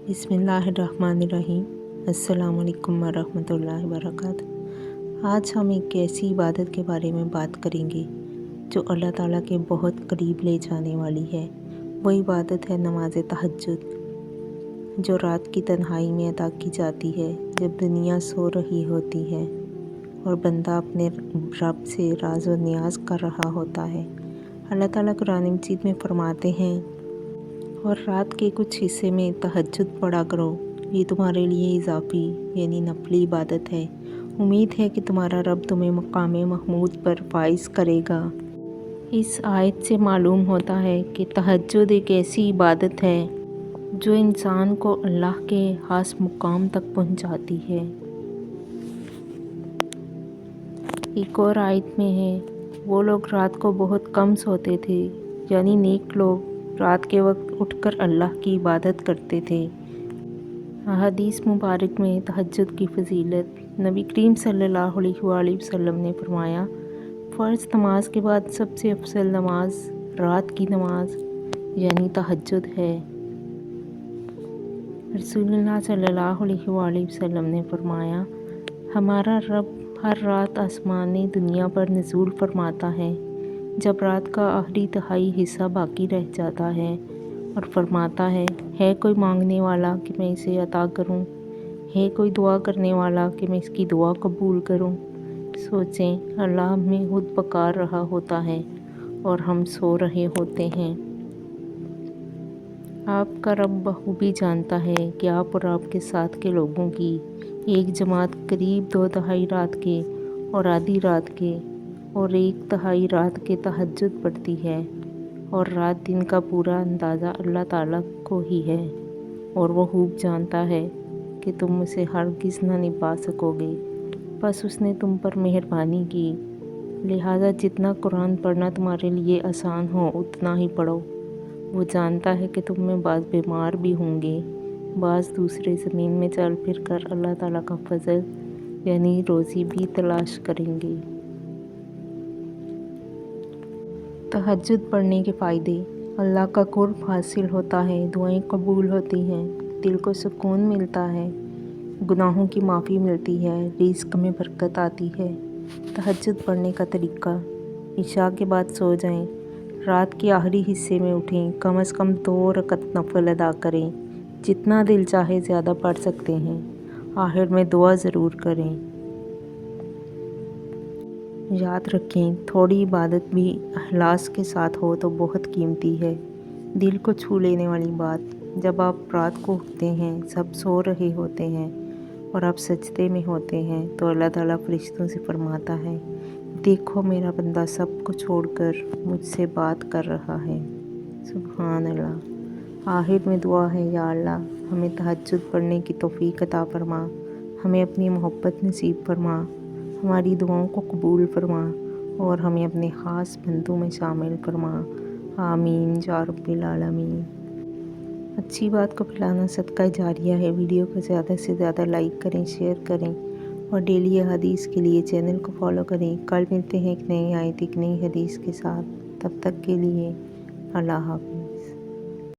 बिस्मिल्लाहिर्रहमानिर्रहीम। अस्सलाम वालेकुम वरहमतुल्लाहि वबरकातुहू। आज हम एक ऐसी इबादत के बारे में बात करेंगे जो अल्लाह ताला के बहुत करीब ले जाने वाली है। वो इबादत है नमाज तहज्जुद, जो रात की तन्हाई में अदा की जाती है जब दुनिया सो रही होती है और बंदा अपने रब से राज व नियाज कर रहा होता है। अल्लाह ताला कुरान मजीद में फरमाते हैं, और रात के कुछ हिस्से में तहज्जुद पढ़ा करो, ये तुम्हारे लिए इजाफ़ी यानी नफली इबादत है। उम्मीद है कि तुम्हारा रब तुम्हें मकाम महमूद पर फाइज करेगा। इस आयत से मालूम होता है कि तहज्जुद एक ऐसी इबादत है जो इंसान को अल्लाह के खास मुकाम तक पहुंचाती है। एक और आयत में है, वो लोग रात को बहुत कम सोते थे, यानी नेक लोग रात के वक्त उठकर अल्लाह की इबादत करते थे। हदीस मुबारक में तहज्जुद की फजीलत नबी करीम सल्लल्लाहु अलैहि वसल्लम ने फरमाया, फ़र्ज़ नमाज के बाद सबसे अफजल नमाज रात की नमाज यानी तहज्जुद है। रसूलुल्लाह सल्लल्लाहु अलैहि वसल्लम ने फरमाया, हमारा रब हर रात आसमानी दुनिया पर नज़ूल फरमाता है जब रात का आखिरी तिहाई हिस्सा बाकी रह जाता है और फरमाता है कोई मांगने वाला कि मैं इसे अता करूं, है कोई दुआ करने वाला कि मैं इसकी दुआ कबूल करूं। सोचें, अल्लाह हमें खुद पुकार रहा होता है और हम सो रहे होते हैं। आपका रब बखूबी जानता है कि आप और आपके साथ के लोगों की एक जमात करीब 2/3 रात के और आधी रात के और 1/3 रात के तहज्जुद पढ़ती है, और रात दिन का पूरा अंदाज़ा अल्लाह ताला को ही है, और वो खूब जानता है कि तुम उसे हरगिज़ न निभा सकोगे। बस उसने तुम पर मेहरबानी की, लिहाजा जितना कुरान पढ़ना तुम्हारे लिए आसान हो उतना ही पढ़ो। वो जानता है कि तुम में बाज़ बीमार भी होंगे, बाज़ दूसरे ज़मीन में चल फिर कर अल्लाह ताला का फजल यानी रोज़ी भी तलाश करेंगे। तहज्जुद पढ़ने के फ़ायदे। अल्लाह का कुर्ब हासिल होता है, दुआएं कबूल होती हैं, दिल को सुकून मिलता है, गुनाहों की माफ़ी मिलती है, रिज़्क में बरकत आती है। तहज्जुद पढ़ने का तरीका। इशा के बाद सो जाएं, रात के आखिरी हिस्से में उठें, कम से कम 2 रकत नफल अदा करें, जितना दिल चाहे ज़्यादा पढ़ सकते हैं। आखिर में दुआ ज़रूर करें। याद रखें, थोड़ी इबादत भी इखलास के साथ हो तो बहुत कीमती है। दिल को छू लेने वाली बात, जब आप रात को उठते हैं, सब सो रहे होते हैं और आप सजदे में होते हैं, तो अल्लाह ताला फरिश्तों से फरमाता है, देखो मेरा बंदा सब को छोड़कर मुझसे बात कर रहा है। सुभान अल्लाह। आखिर में दुआ है, या अल्लाह हमें तहज्जुद पढ़ने की तौफीक अता फरमा, हमें अपनी मोहब्बत नसीब फरमा, हमारी दुआओं को कबूल फरमा और हमें अपने ख़ास बंदों में शामिल फरमा। आमीन या रब्बिल आलमीन। अच्छी बात को फैलाना सदका जारिया है। वीडियो को ज़्यादा से ज़्यादा लाइक करें, शेयर करें और डेली हदीस के लिए चैनल को फॉलो करें। कल मिलते हैं एक नई आयत, एक नई हदीस के साथ। तब तक के लिए अल्लाह हाफ़िज़।